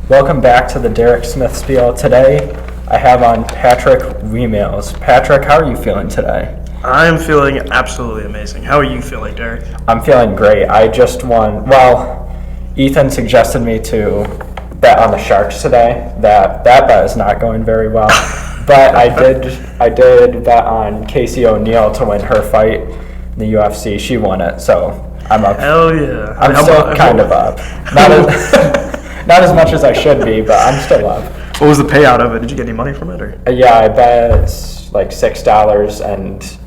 Welcome back to the Derek Smith Spiel. Today, I have on Patrick Weemaels. Patrick, how are you feeling today? I am feeling absolutely amazing. How are you feeling, Derek? I'm feeling great. I just won. Well, Ethan suggested me to bet on the Sharks today. That bet is not going very well. But I did bet on Casey O'Neill to win her fight in the UFC. She won it, so I'm up. Hell yeah. I'm still kind of up. Not as much as I should be, but I'm still up. What was the payout of it? Did you get any money from it? Or? Yeah, I bet it's like $6 and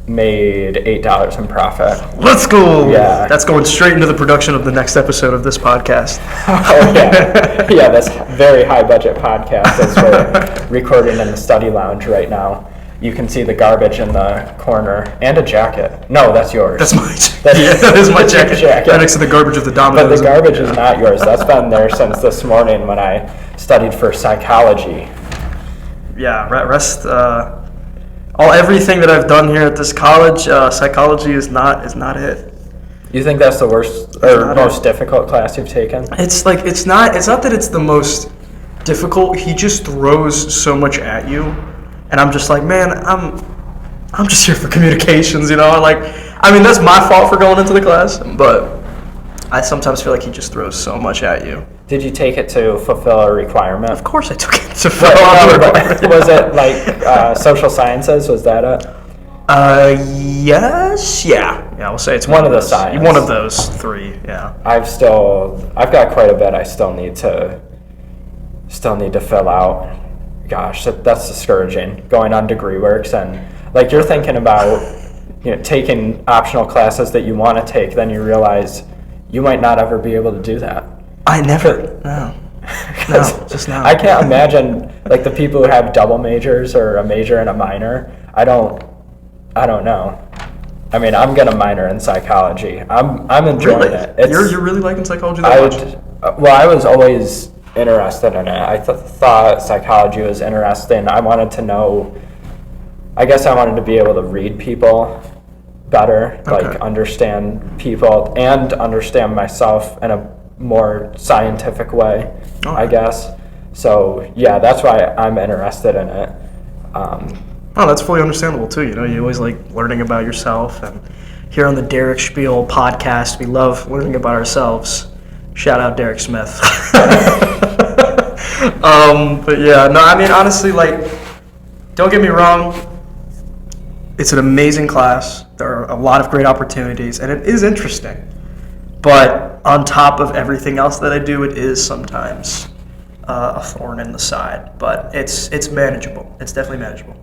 made $8 in profit. Let's go! Yeah. That's going straight into the production of the next episode of this podcast. Oh, yeah. Yeah, that's a very high-budget podcast as we're recording in the study lounge right now. You can see the garbage in the corner and a jacket. No, that's yours. That's my jacket. That is my jacket. Right next to the garbage of the Domino's. But the garbage is not yours. That's been there since this morning when I studied for psychology. Yeah, everything that I've done here at this college, psychology is not it. You think that's the worst or most difficult class you've taken? It's not that it's the most difficult. He just throws so much at you. And I'm just like, man, I'm just here for communications, you know? Like, I mean, that's my fault for going into the class, but I sometimes feel like he just throws so much at you. Did you take it to fulfill a requirement? Of course I took it to fulfill a requirement. Was it like social sciences? Was that it? Yes. Yeah, we'll say it's one of the those. science. One of those three, yeah. I've got quite a bit I still need to fill out. Gosh, that's discouraging, going on degree works and like you're thinking about taking optional classes that you want to take, then you realize you might not ever be able to do that. No, just now. I can't imagine like the people who have double majors or a major and a minor. I don't know. I mean, I'm gonna minor in psychology. I'm enjoying it. You're really liking psychology that much? Well, I was always interested in it. I thought psychology was interesting. I wanted to know, I guess I wanted to be able to read people better, okay. Like understand people and understand myself in a more scientific way, okay. I guess. So yeah, that's why I'm interested in it. That's fully understandable too. You always like learning about yourself, and here on the Derek Spiel podcast, we love learning about ourselves. Shout out Derek Smith. But yeah, no, I mean, honestly, like, don't get me wrong. It's an amazing class. There are a lot of great opportunities, and it is interesting. But on top of everything else that I do, it is sometimes a thorn in the side. But it's manageable. It's definitely manageable.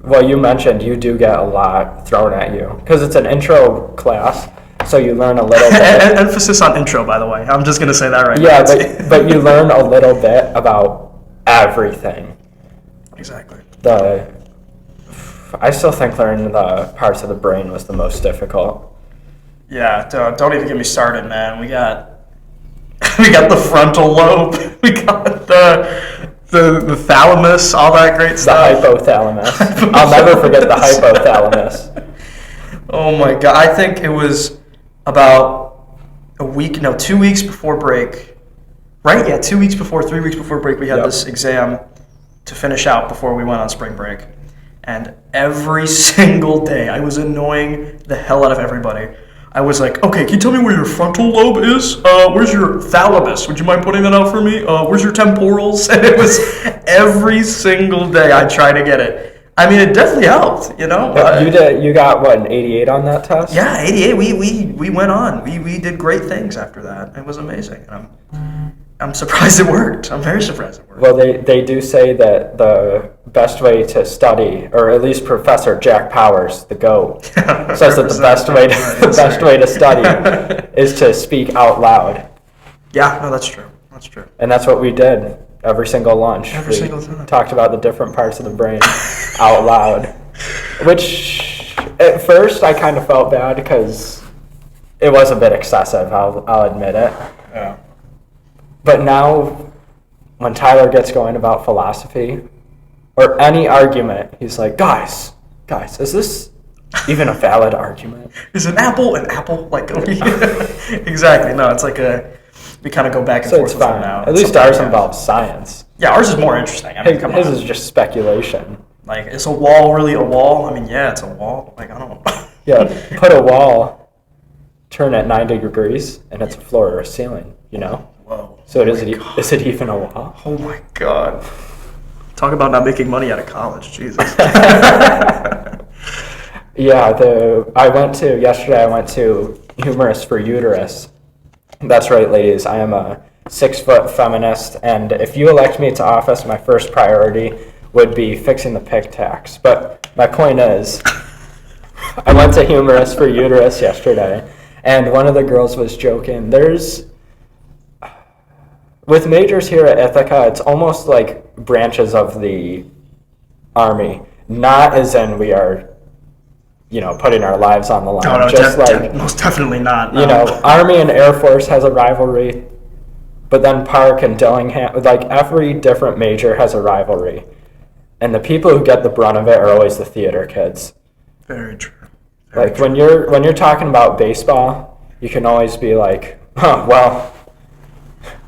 Well, you mentioned you do get a lot thrown at you because it's an intro class. So you learn a little bit. Emphasis on intro, by the way. I'm just going to say that right now. Yeah, but you learn a little bit about everything. Exactly. I still think learning the parts of the brain was the most difficult. Yeah, don't even get me started, man. We got the frontal lobe. We got the thalamus, all that great stuff. The hypothalamus. I'll never forget the hypothalamus. Oh my God. I think it was about 2 weeks before break. Right? Yeah, 3 weeks before break, we had this exam to finish out before we went on spring break. And every single day, I was annoying the hell out of everybody. I was like, okay, can you tell me where your frontal lobe is? Where's your thalamus? Would you mind putting that out for me? Where's your temporals? And it was every single day I tried to get it. I mean, it definitely helped, You got, what, an 88 on that test? Yeah, 88. We went on. We did great things after that. It was amazing. I'm surprised it worked. I'm very surprised it worked. Well, they do say that the best way to study, or at least Professor Jack Powers, the GOAT, says that the best way to study is to speak out loud. Yeah, no, that's true. That's true. And that's what we did every single lunch. Every single time. Talked about the different parts of the brain out loud, which at first I kind of felt bad because it was a bit excessive. I'll admit it. Yeah. But now, when Tyler gets going about philosophy, or any argument, he's like, guys, is this even a valid argument? Is an apple an apple? Like, exactly. No, it's like we kind of go back and So forth it's with them fine. now. At least ours involves science. Yeah, ours is more interesting. I mean, come His on. is just speculation. Like, is a wall really a wall? I mean, yeah, it's a wall. Like, I don't know. Yeah, put a wall, turn at 90 degrees, and it's a floor or a ceiling, you know? Whoa. So is it even a wall? Oh my God. Talk about not making money out of college, Jesus. Yeah, yesterday I went to Humorous for Uterus. That's right, ladies. I am a 6-foot feminist, and if you elect me to office, my first priority would be fixing the pig tax. But my point is, I went to Humorous for Uterus yesterday, and one of the girls was joking. With majors here at Ithaca, it's almost like branches of the Army. Not as in we are, putting our lives on the line. No, just most definitely not. No. Army and Air Force has a rivalry, but then Park and Dillingham, like every different major has a rivalry. And the people who get the brunt of it are always the theater kids. Very true. Like when you're talking about baseball, you can always be like, well,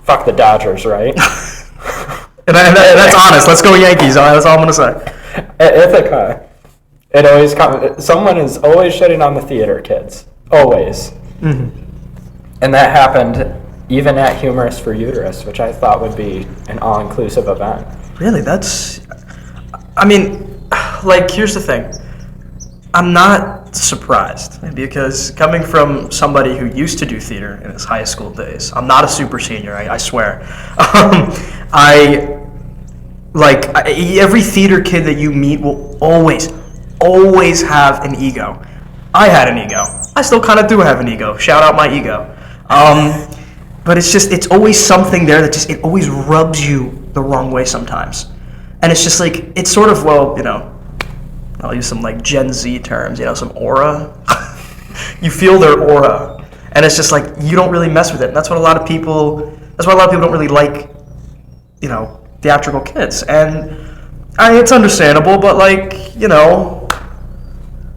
fuck the Dodgers, right? and that's honest. Let's go Yankees. That's all I'm gonna say. At Ithaca, someone is always shitting on the theater kids, always. Mm-hmm. And that happened even at Humorous for Uterus, which I thought would be an all-inclusive event. Really, here's the thing. I'm not surprised because coming from somebody who used to do theater in his high school days, I'm not a super senior, I swear. Every theater kid that you meet will always have an ego. I had an ego. I still kind of do have an ego. Shout out my ego. But it's always something there that it always rubs you the wrong way sometimes. And it's just like, it's sort of, I'll use some like Gen Z terms, some aura. You feel their aura. And it's just like, you don't really mess with it. And that's why a lot of people don't really like, theatrical kids. And it's understandable, but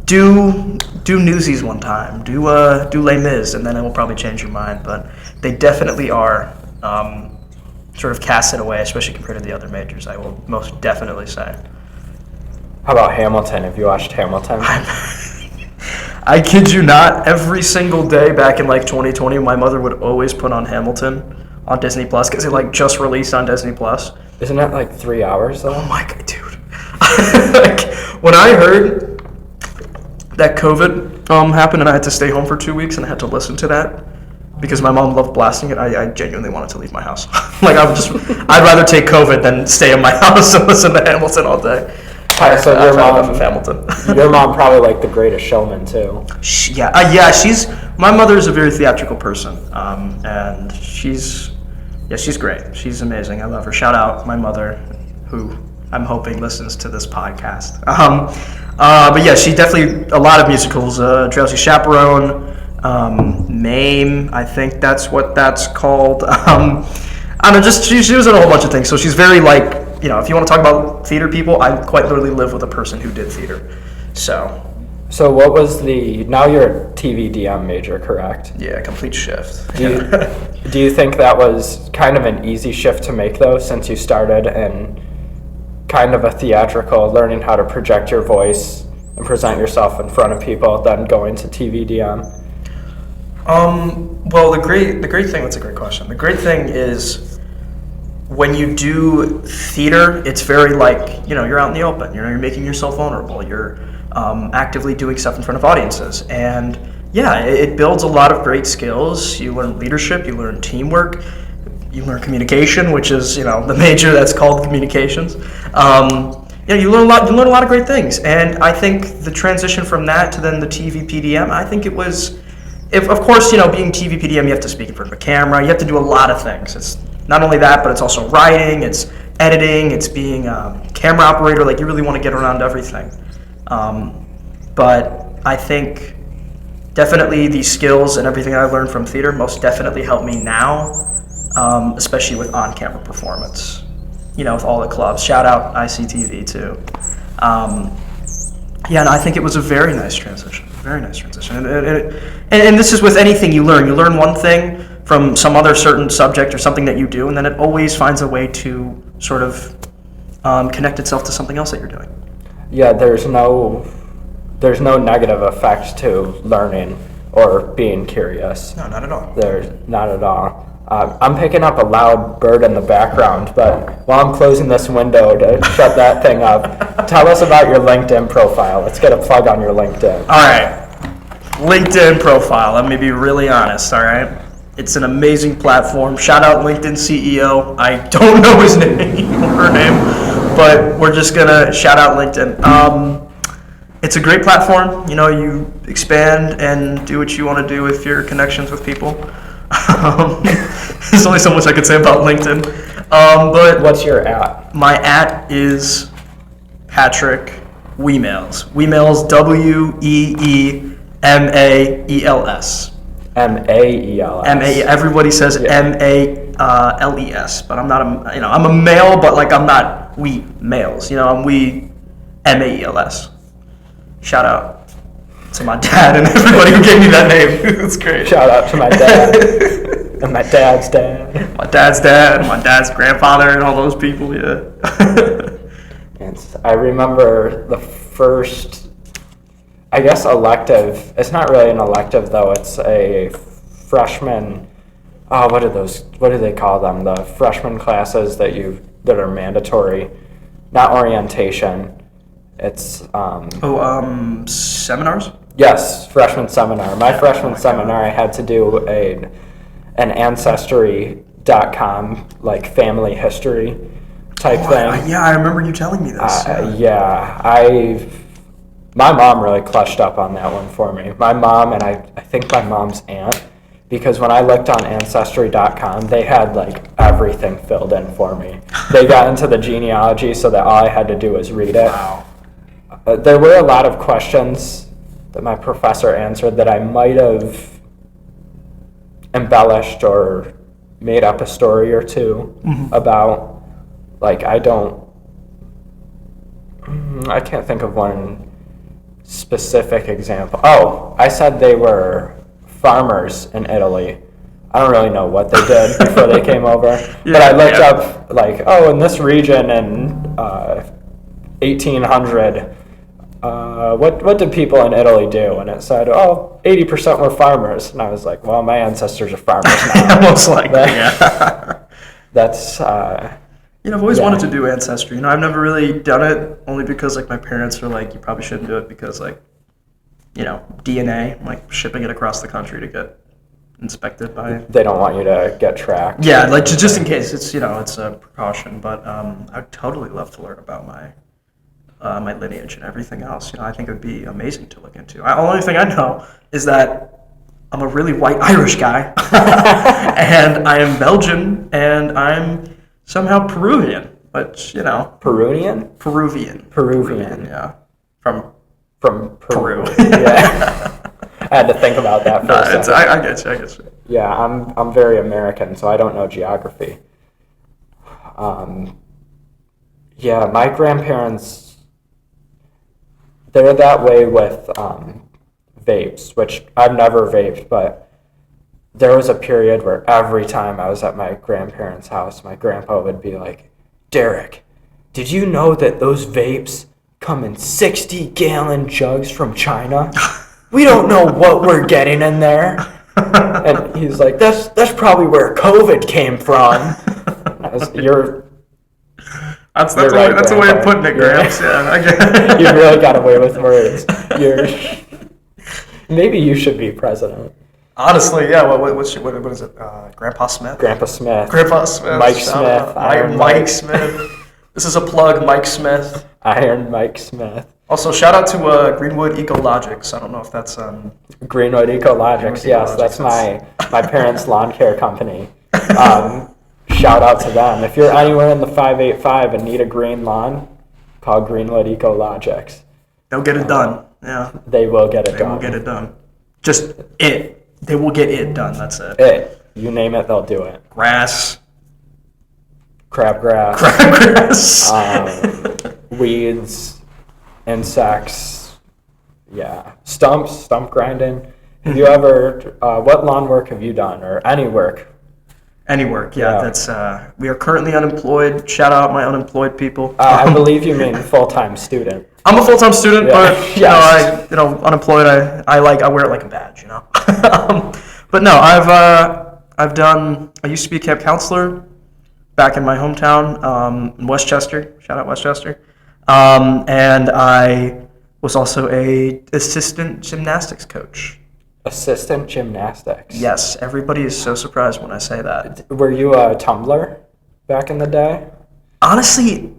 do Newsies one time, do Les Mis, and then it will probably change your mind. But they definitely are sort of casted away, especially compared to the other majors, I will most definitely say. How about Hamilton? Have you watched Hamilton? I kid you not, every single day back in 2020, my mother would always put on Hamilton on Disney Plus because it just released on Disney Plus. Isn't that 3 hours though? Oh my God, dude. When I heard that COVID happened and I had to stay home for 2 weeks and I had to listen to that because my mom loved blasting it, I genuinely wanted to leave my house. I'd rather take COVID than stay in my house and listen to Hamilton all day. So your mom, Hamilton. Your mom probably like The Greatest Showman too. My mother is a very theatrical person, and she's great. She's amazing. I love her. Shout out my mother, who I'm hoping listens to this podcast. But yeah, she definitely a lot of musicals. Drowsy Chaperone, Mame. I think that's what that's called. I don't know. She was in a whole bunch of things. So she's very if you want to talk about theater people, I quite literally live with a person who did theater. So what was now you're a TVDM major, correct? Yeah, complete shift. Do you think that was kind of an easy shift to make though, since you started in kind of a theatrical, learning how to project your voice and present yourself in front of people, then going to TVDM? Well, the great thing, that's a great question. The great thing is, when you do theater, it's very you're out in the open. You're making yourself vulnerable. You're actively doing stuff in front of audiences. And yeah, it builds a lot of great skills. You learn leadership, you learn teamwork, you learn communication, which is, the major that's called communications. You learn a lot of great things. And I think the transition from that to then the TVPDM, I think it was, of course, being TVPDM, you have to speak in front of a camera. You have to do a lot of things. It's not only that, but it's also writing, it's editing, it's being a camera operator. You really want to get around everything. But I think definitely the skills and everything I learned from theater most definitely help me now, especially with on-camera performance. With all the clubs. Shout out ICTV too. And I think it was a very nice transition. Very nice transition. And this is with anything you learn. You learn one thing from some other certain subject or something that you do, and then it always finds a way to sort of connect itself to something else that you're doing. Yeah, there's no negative effect to learning or being curious. No, not at all. There's not at all. I'm picking up a loud bird in the background, but while I'm closing this window to shut that thing up, tell us about your LinkedIn profile. Let's get a plug on your LinkedIn. All right. LinkedIn profile. Let me be really honest, all right? It's an amazing platform. Shout out LinkedIn CEO. I don't know his name or her name, but we're just going to shout out LinkedIn. It's a great platform. You know, you expand and do what you want to do with your connections with people. There's only so much I could say about LinkedIn. But What's your at? my at is Patrick Weemaels. Weemaels, Weemaels. Maels. Everybody says Males, but I'm not I'm a male, but like I'm not Weemaels. I'm Maels. Shout out to my dad and everybody who gave me that name. It's great. Shout out to my dad and my dad's dad. My dad's dad, my dad's grandfather, and all those people. Yeah. And I remember the first, I guess, elective. It's not really an elective though. It's a freshman. Oh, what do they call them? The freshman classes that are mandatory, not orientation. It's seminars? Yes, freshman seminar. My freshman seminar, I had to do an Ancestry.com like family history type thing. I remember you telling me this. My mom really clutched up on that one for me. My mom and I think my mom's aunt, because when I looked on Ancestry.com, they had like everything filled in for me. They got into the genealogy so that all I had to do was read it. Wow. There were a lot of questions that my professor answered that I might have embellished or made up a story or two about. Like, I can't think of one specific example. Oh, I said they were farmers in Italy. I don't really know what they did before they came over. But I looked up, like, in this region in 1800, what did people in Italy do? And it said, 80% were farmers. And I was like, well, my ancestors are farmers now. Most likely, yeah. That's... I've always wanted to do Ancestry. I've never really done it, only because like my parents are like, you probably shouldn't do it because like, DNA, like shipping it across the country to get inspected by. They don't want you to get tracked. Yeah, like just in case. It's it's a precaution, but I'd totally love to learn about my my lineage and everything else. I think it would be amazing to look into. The only thing I know is that I'm a really white Irish guy, and I am Belgian, and I'm somehow Peruvian, but Peruvian? Peruvian, yeah, from Peru. Yeah, I had to think about that for a second. I get you. Yeah, I'm very American, so I don't know geography. My grandparents, they're that way with vapes, which I've never vaped, but there was a period where every time I was at my grandparents' house, my grandpa would be like, Derek, did you know that those vapes come in 60-gallon jugs from China? We don't know what we're getting in there. And he's like, that's probably where COVID came from. That's a way of putting it, Gramps. Yeah, I get it. You really got away with words. Maybe you should be president. Honestly, yeah. What is it? Grandpa Smith. Grandpa Smith. Grandpa Smith. Mike Smith. Mike Smith. This is a plug, Mike Smith. Iron Mike Smith. Also, shout out to Greenwood Ecologics. I don't know if that's Greenwood Ecologics. Yes, that's my parents' lawn care company. Shout out to them. If you're anywhere in the 585 and need a green lawn, call Greenwood Ecologics. They'll get it done. Yeah. They will get it done. They will get it done. Just it. They will get it done. That's it. It. You name it, they'll do it. Grass. Crabgrass. Weeds. Insects. Yeah. Stump grinding. Have you ever, what lawn work have you done, or any work? Any work, yeah. Yeah. That's we are currently unemployed. Shout out my unemployed people. I believe you mean full-time student. I'm a full-time student, Yeah. but Yes. unemployed. I wear it like a badge, But no, I've done. I used to be a camp counselor back in my hometown, in Westchester. Shout out Westchester. And I was also a assistant gymnastics coach. Assistant gymnastics. Yes, everybody is so surprised when I say that. Were you a tumbler back in the day? Honestly,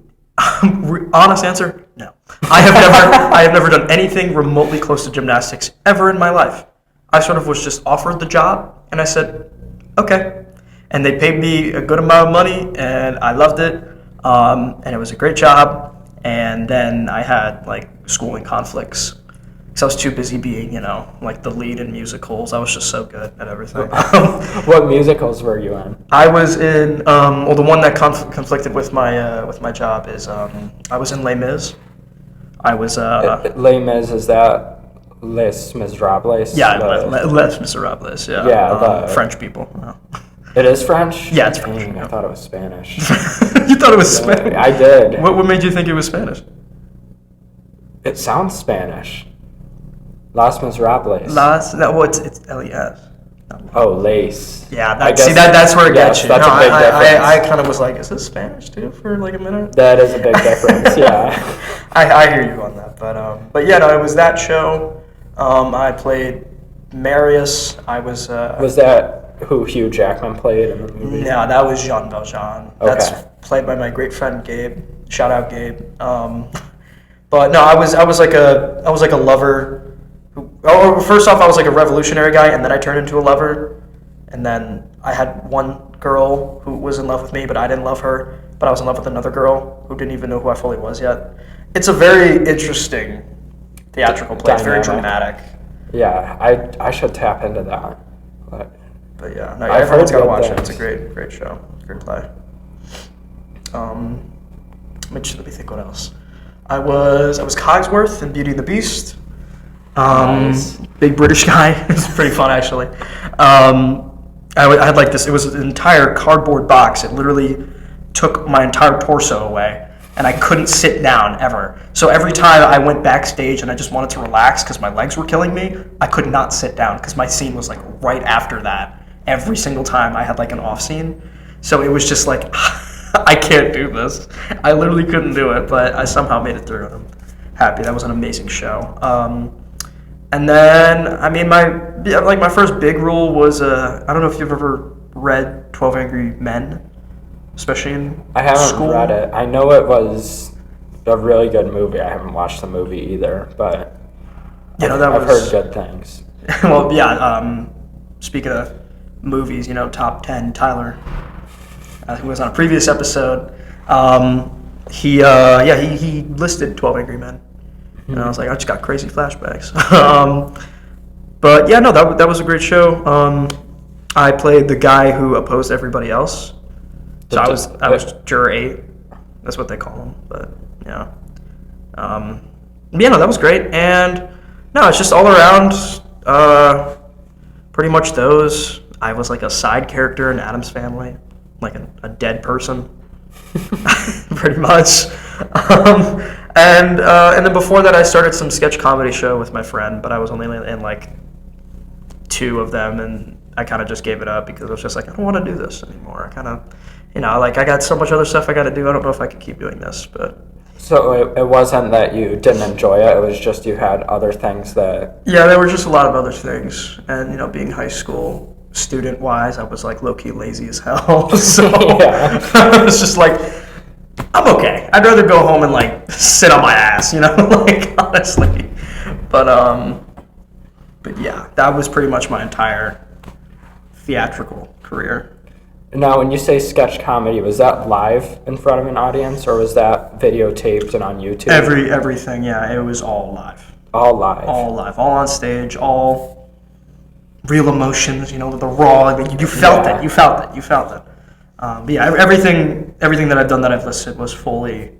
honest answer, no. I have never done anything remotely close to gymnastics ever in my life. I sort of was just offered the job, and I said, okay. And they paid me a good amount of money, and I loved it, and it was a great job. And then I had like schooling conflicts. I was too busy being, like the lead in musicals. I was just so good at everything. What musicals were you in? I was in, the one that conflicted with my job is, I was in Les Mis. I was, Les Mis, is that Les Miserables? yeah, Les Miserables, yeah. Yeah, French people. No. It is French? Yeah, it's French. Dang, I thought it was Spanish. You thought it was Spanish? I did. What made you think it was Spanish? It sounds Spanish. Las Miserables. It's LES. Oh, lace. Yeah, I guess- that's where it gets yes, you. that's a big difference. I kind of was like, is this Spanish too for like a minute? That is a big difference, yeah. I hear you on that, but yeah, no, it was that show. I played Marius. I was. Was that who Hugh Jackman played in the movie? No, that was Jean Valjean. Okay. That's played by my great friend Gabe. Shout out Gabe. But no, I was like a lover. First off, I was like a revolutionary guy, and then I turned into a lover. And then I had one girl who was in love with me, but I didn't love her. But I was in love with another girl who didn't even know who I fully was yet. It's a very interesting theatrical play. It's very dramatic. Yeah, I should tap into that. But yeah, no, I've everyone's heard got to good watch it. It's a things. great show. Great play. Let me think what else. I was Cogsworth in Beauty and the Beast. Nice. Big British guy. It's pretty fun actually. I had like this. It was an entire cardboard box. It literally took my entire torso away, and I couldn't sit down ever. So every time I went backstage and I just wanted to relax because my legs were killing me, I could not sit down because my scene was like right after that. Every single time I had like an off scene, so it was just like I can't do this. I literally couldn't do it, but I somehow made it through, and I'm happy. That was an amazing show. And then, I mean, my first big role was, I don't know if you've ever read 12 Angry Men, especially in I haven't school. read it. I know it was a really good movie. I haven't watched the movie either, but I've heard good things. Well, yeah, speaking of movies, top 10, Tyler, who was on a previous episode, he listed 12 Angry Men. And I was like, I just got crazy flashbacks. But yeah, no, that was a great show. I played the guy who opposed everybody else. So I was Juror 8. That's what they call him. But yeah. Yeah, no, that was great. And no, it's just all around pretty much those. I was like a side character in Addams Family, like a dead person. Pretty much. And then before that, I started some sketch comedy show with my friend, but I was only in like 2 of them, and I kind of just gave it up because I was just like, I don't want to do this anymore. I kind of, I got so much other stuff I got to do. I don't know if I can keep doing this, but. So it wasn't that you didn't enjoy it. It was just you had other things that. Yeah, there were just a lot of other things, and being high school student-wise, I was like low-key lazy as hell. So Yeah. I was just like, I'm okay. I'd rather go home and like sit on my ass, like honestly. But yeah, that was pretty much my entire theatrical career. Now, when you say sketch comedy, was that live in front of an audience, or was that videotaped and on YouTube? Everything, yeah, it was all live. All live. All live, all on stage, all real emotions. The raw. You felt it. You felt it. But yeah, everything that I've done that I've listed was fully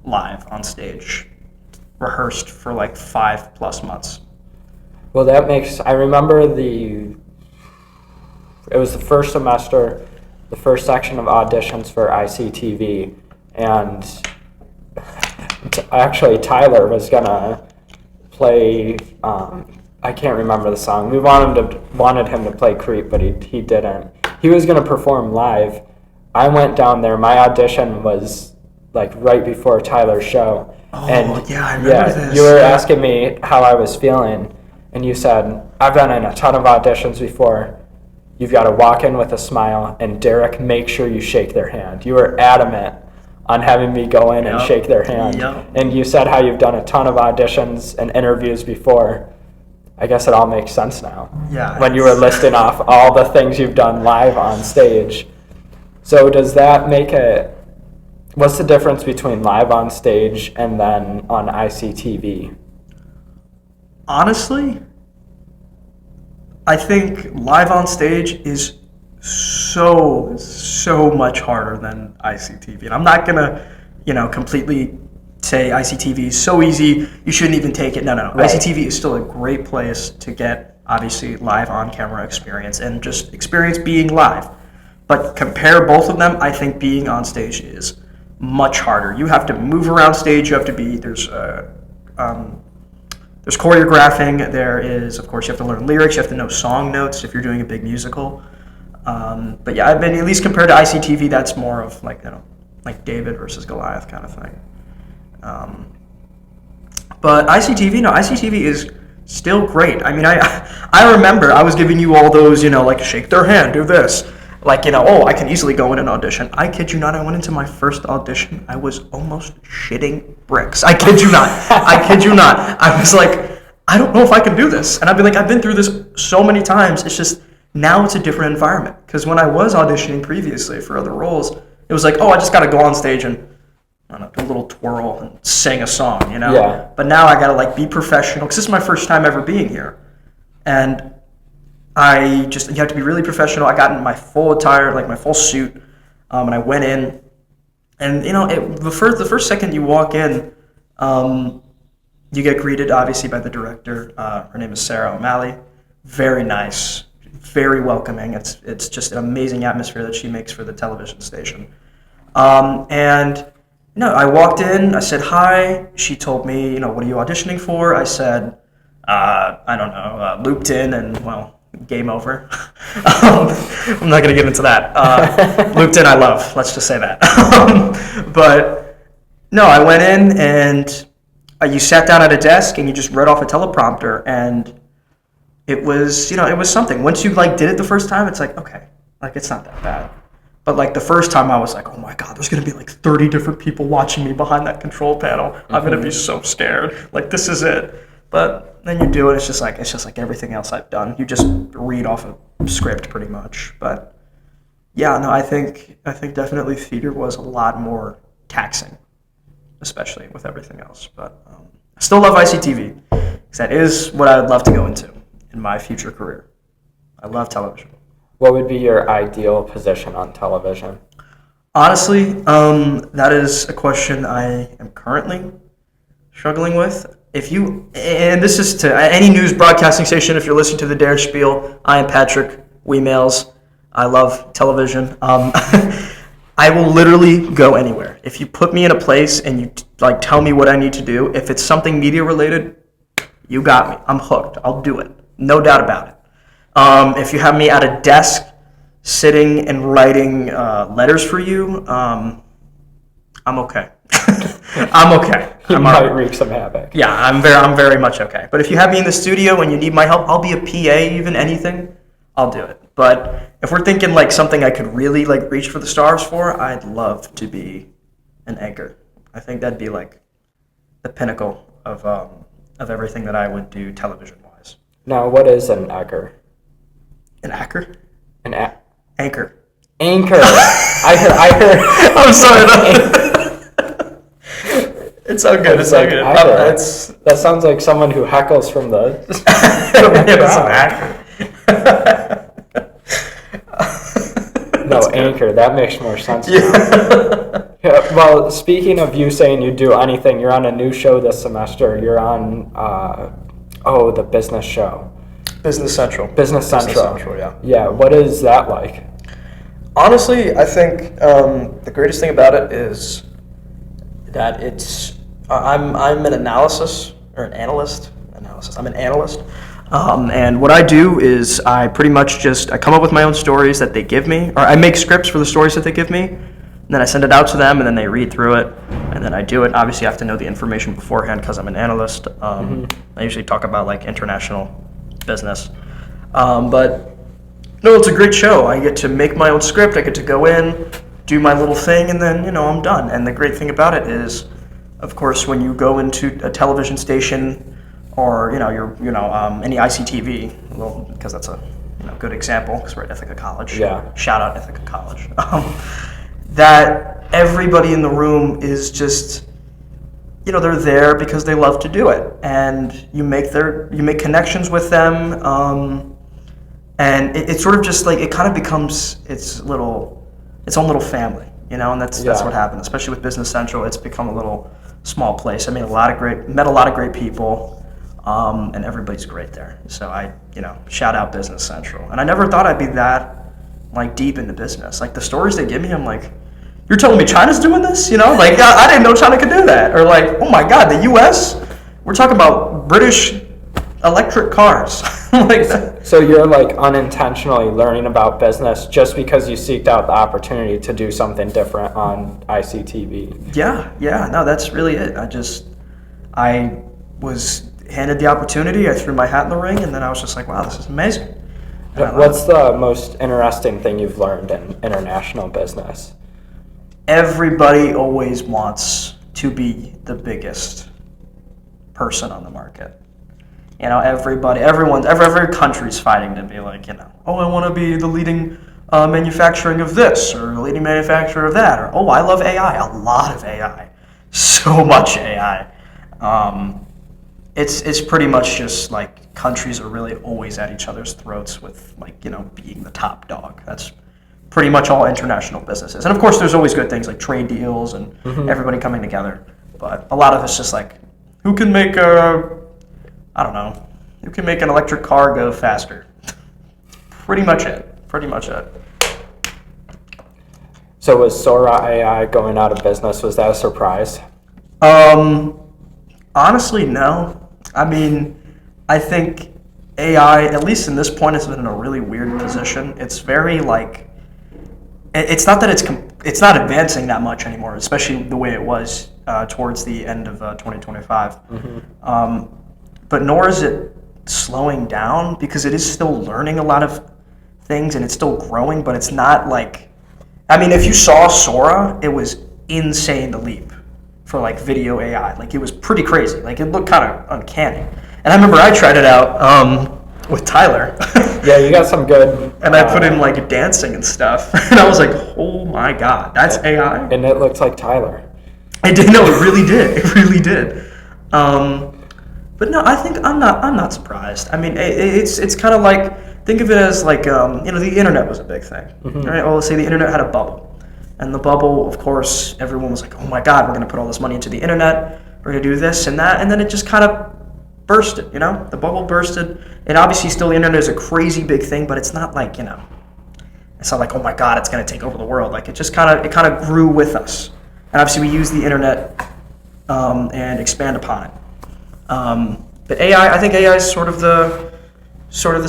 live on stage, rehearsed for like 5+ months. Well, that makes, I remember it was the first semester, the first section of auditions for ICTV, and actually Tyler was gonna play, I can't remember the song. We wanted him to play Creep, but he didn't. He was gonna perform live. I went down there, my audition was like right before Tyler's show. Oh, and yeah, I remember this. You were asking me how I was feeling. And you said, I've been in a ton of auditions before. You've got to walk in with a smile, and Derek, make sure you shake their hand. You were adamant on having me go in and shake their hand. Yep. And you said how you've done a ton of auditions and interviews before. I guess it all makes sense now. Yeah. When you were listing off all the things you've done live on stage. So does that make it, what's the difference between live on stage and then on ICTV? Honestly, I think live on stage is so much harder than ICTV. And I'm not gonna, completely say ICTV is so easy, you shouldn't even take it. No. Right. ICTV is still a great place to get, obviously, live on-camera experience and just experience being live. But compare both of them, I think being on stage is much harder. You have to move around stage, you have to be, there's choreographing, there is, of course, you have to learn lyrics, you have to know song notes if you're doing a big musical. But yeah, I've been, at least compared to ICTV, that's more of like David versus Goliath kind of thing. But ICTV is still great. I mean, I remember I was giving you all those, like shake their hand, do this. I can easily go in an audition. I kid you not, I went into my first audition. I was almost shitting bricks. I kid you not. I was like, I don't know if I can do this. And I'd be like, I've been through this so many times. It's just, now it's a different environment. Because when I was auditioning previously for other roles, it was like, I just got to go on stage and, I don't know, do a little twirl and sing a song, Yeah. But now I got to be professional. Because this is my first time ever being here. And you have to be really professional. I got in my full attire, my full suit, and I went in, and the first second you walk in, you get greeted obviously by the director. Her name is Sarah O'Malley. Very nice, very welcoming. It's just an amazing atmosphere that she makes for the television station. And I walked in. I said hi. She told me, what are you auditioning for? I said, I don't know, looped in, and well. Game over. I'm not going to get into that. Looped in, I love. Let's just say that. But no, I went in and you sat down at a desk and you just read off a teleprompter, and it was, it was something. Once you did it the first time, it's like, okay, it's not that bad. But the first time I was like, oh my God, there's going to be 30 different people watching me behind that control panel. I'm going to be so scared. This is it. But then you do it, it's just like everything else I've done. You just read off a script pretty much. But yeah, no, I think definitely theater was a lot more taxing, especially with everything else. But I still love ICTV, because that is what I would love to go into in my future career. I love television. What would be your ideal position on television? Honestly, that is a question I am currently struggling with. And this is to any news broadcasting station, if you're listening to the Dare Spiel, I am Patrick Weemaels. I love television. I will literally go anywhere. If you put me in a place and you tell me what I need to do, if it's something media related, you got me. I'm hooked. I'll do it. No doubt about it. If you have me at a desk sitting and writing letters for you, I'm okay. I'm okay. You might wreak some havoc. Yeah, I'm very much okay. But if you have me in the studio and you need my help, I'll be a PA, even anything, I'll do it. But if we're thinking something I could really reach for the stars for, I'd love to be an anchor. I think that'd be the pinnacle of everything that I would do television wise. Now, what is an anchor? An anchor? Anchor. Anchor. I heard. I'm sorry. It's so good. It's so good. That sounds like someone who heckles from the. No, anchor. That makes more sense. Yeah. Well, speaking of you saying you do anything, you're on a new show this semester. You're on Oh, the business show. Business Central. Business Central. Business Central, yeah. Yeah, what is that like? Honestly, I think the greatest thing about it is that it's I'm an analyst. I'm an analyst, and what I do is I pretty much I come up with my own stories that they give me, or I make scripts for the stories that they give me, and then I send it out to them, and then they read through it, and then I do it. Obviously, I have to know the information beforehand because I'm an analyst. I usually talk about like international business, but no, it's a great show. I get to make my own script. I get to go in, do my little thing, and then I'm done. And the great thing about it is, of course, when you go into a television station or any ICTV, well, because that's a good example because we're at Ithaca College. Yeah. Shout out Ithaca College. That everybody in the room is just, they're there because they love to do it, and you make connections with them, and it's sort of just like it kind of becomes its own little family, and that's what happened. Especially with Business Central, it's become a little small place. I met a lot of great people, and everybody's great there. So I shout out Business Central, and I never thought I'd be that like deep into business. Like the stories they give me, I'm like, you're telling me China's doing this? Like I didn't know China could do that. Or like, oh my God, the U.S. We're talking about British electric cars. Like that. So you're like unintentionally learning about business just because you seeked out the opportunity to do something different on ICTV. Yeah. No, that's really it. I was handed the opportunity. I threw my hat in the ring, and then I was just like, wow, this is amazing. What's the most interesting thing you've learned in international business? Everybody always wants to be the biggest person on the market. Every country's fighting to be like, oh, I want to be the leading manufacturing of this or the leading manufacturer of that, or oh, I love AI, a lot of AI, so much AI. It's pretty much just like countries are really always at each other's throats with like being the top dog. That's pretty much all international businesses, and of course there's always good things like trade deals and everybody coming together. But a lot of it's just like who can make who can make an electric car go faster? Pretty much it. So was Sora AI going out of business? Was that a surprise? Honestly, no. I mean, I think AI, at least in this point, has been in a really weird position. It's very like, it's not that it's not advancing that much anymore, especially the way it was towards the end of 2025. But nor is it slowing down because it is still learning a lot of things and it's still growing, but it's not like, I mean, if you saw Sora, it was insane to leap for like video AI. Like it was pretty crazy. Like it looked kind of uncanny. And I remember I tried it out with Tyler. Yeah, you got some good. And I put in like dancing and stuff. And I was like, oh my God, that's AI. And it looked like Tyler. It did. No, it really did. It really did. But no, I think I'm not surprised. I mean, it's kind of like, think of it as like, the internet was a big thing, right? Well, let's say the internet had a bubble. And the bubble, of course, everyone was like, oh my God, we're going to put all this money into the internet. We're going to do this and that. And then it just kind of bursted, The bubble bursted. And obviously still the internet is a crazy big thing, but it's not like, it's not like, oh my God, it's going to take over the world. Like it just kind of grew with us. And obviously we use the internet and expand upon it. But AI, I think AI is sort of the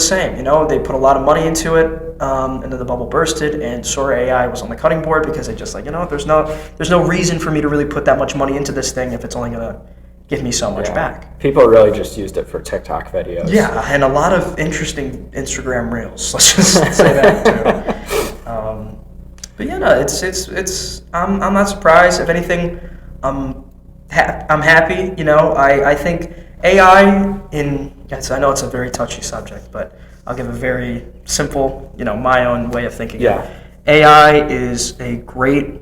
same. They put a lot of money into it, and then the bubble bursted, and Sora AI was on the cutting board because they just like, there's no reason for me to really put that much money into this thing if it's only gonna give me so much back. People really just used it for TikTok videos. Yeah, and a lot of interesting Instagram reels. Let's just say that too. But yeah, no, it's. I'm not surprised. If anything, I'm happy. I think AI yes, I know it's a very touchy subject, but I'll give a very simple, my own way of thinking. Yeah. AI is a great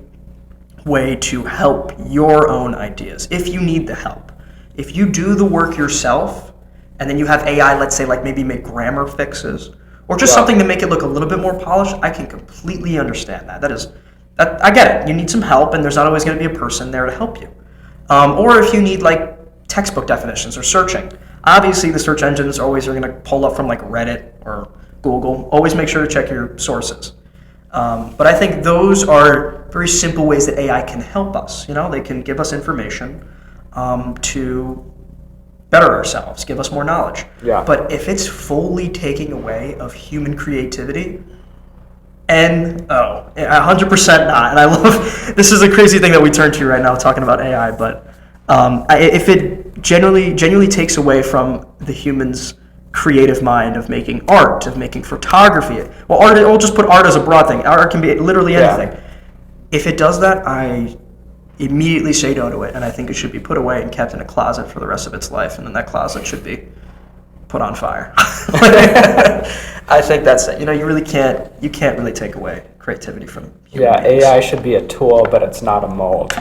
way to help your own ideas if you need the help. If you do the work yourself and then you have AI, let's say like maybe make grammar fixes or just something to make it look a little bit more polished, I can completely understand that. I get it. You need some help and there's not always going to be a person there to help you. Or if you need like textbook definitions or searching, Obviously, the search engines always are going to pull up from like Reddit or Google. Always make sure to check your sources. But I think those are very simple ways that AI can help us. They can give us information to better ourselves, give us more knowledge. Yeah. But if it's fully taking away of human creativity, 100% not. And I love, this is a crazy thing that we turn to right now talking about AI, but if it genuinely takes away from the human's creative mind of making art, of making photography, well, art, we'll just put art as a broad thing. Art can be literally anything. Yeah. If it does that, I immediately say no to it, and I think it should be put away and kept in a closet for the rest of its life, and then that closet should be put on fire. I think that's it. You can't really take away creativity from human beings. AI should be a tool, but it's not a mold.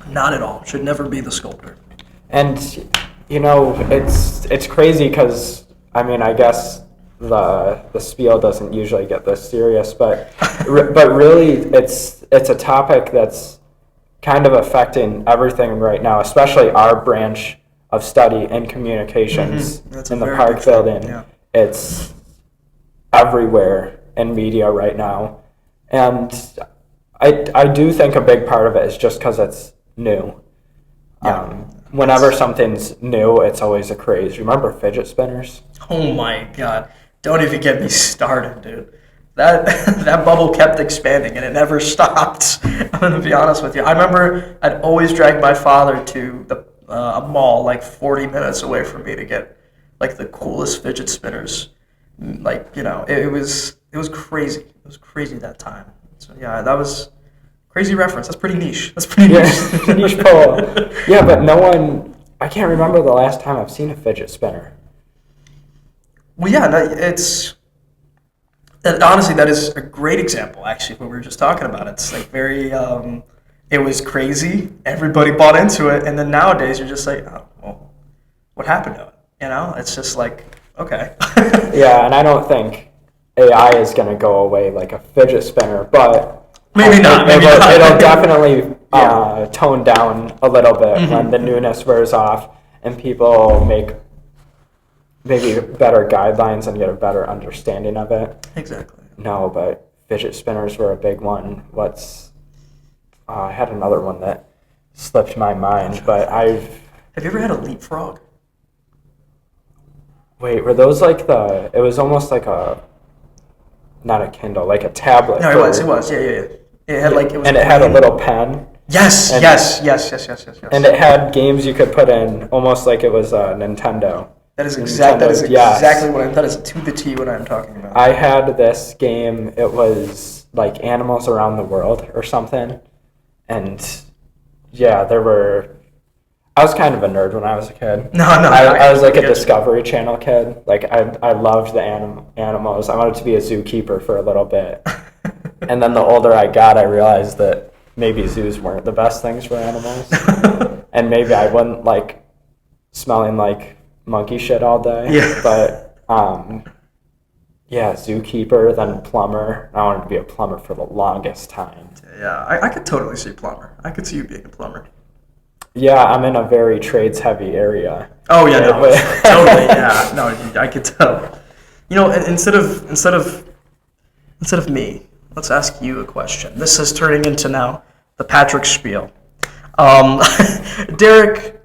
Not at all. Should never be the sculptor. And it's crazy because I guess the Spiel doesn't usually get this serious, but really it's a topic that's kind of affecting everything right now, especially our branch of study in communications in the Park building. Yeah. It's everywhere in media right now. And I do think a big part of it is just because it's new. Yeah. Whenever something's new, it's always a craze. Remember fidget spinners? Oh my God. Don't even get me started, dude. That bubble kept expanding and it never stopped. I'm going to be honest with you. I remember I'd always drag my father to a mall like 40 minutes away from me to get like the coolest fidget spinners. It was crazy. It was crazy that time. So yeah, that was crazy reference. That's pretty niche. Niche pull. Yeah, but I can't remember the last time I've seen a fidget spinner. Well, yeah, and honestly, that is a great example, actually, what we were just talking about. It's like very, it was crazy. Everybody bought into it. And then nowadays, you're just like, oh, well, what happened to it? It's just like, okay. Yeah, and I don't think AI is going to go away like a fidget spinner, but maybe not. It'll definitely tone down a little bit when the newness wears off and people make maybe better guidelines and get a better understanding of it. Exactly. No, but fidget spinners were a big one. I had another one that slipped my mind, but Have you ever had a leapfrog? Wait, were those like it was almost like not a Kindle, like a tablet. No, it was, yeah. It had it had a little pen. Yes. And it had games you could put in, almost like it was a Nintendo. That is exactly what that is to the T what I'm talking about. I had this game, it was like Animals Around the World or something. And yeah, I was kind of a nerd when I was a kid. No. I was like a Discovery Channel kid. Like I loved the animals. I wanted to be a zookeeper for a little bit. And then the older I got, I realized that maybe zoos weren't the best things for animals. And maybe I wouldn't like smelling like monkey shit all day. Yeah. But zookeeper, then plumber. I wanted to be a plumber for the longest time. Yeah, I could totally see plumber. I could see you being a plumber. Yeah, I'm in a very trades-heavy area. Oh yeah, no, totally. Yeah, no, I could tell. Instead of me, let's ask you a question. This is turning into now the Patrick Spiel. Derek,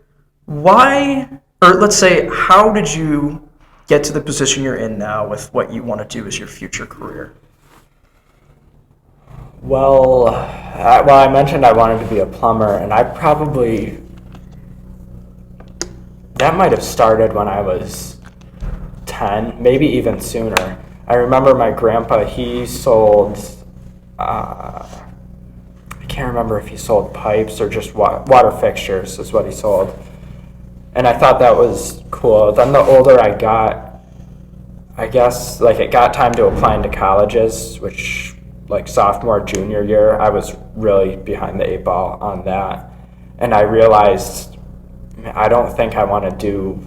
how did you get to the position you're in now with what you want to do as your future career? Well, I mentioned I wanted to be a plumber, and that might have started when I was 10, maybe even sooner. I remember my grandpa, he sold, I can't remember if he sold pipes or just water fixtures is what he sold. And I thought that was cool. Then the older I got, I guess, it got time to apply into colleges, which sophomore, junior year, I was really behind the 8 ball on that. And I realized, I don't think I want to do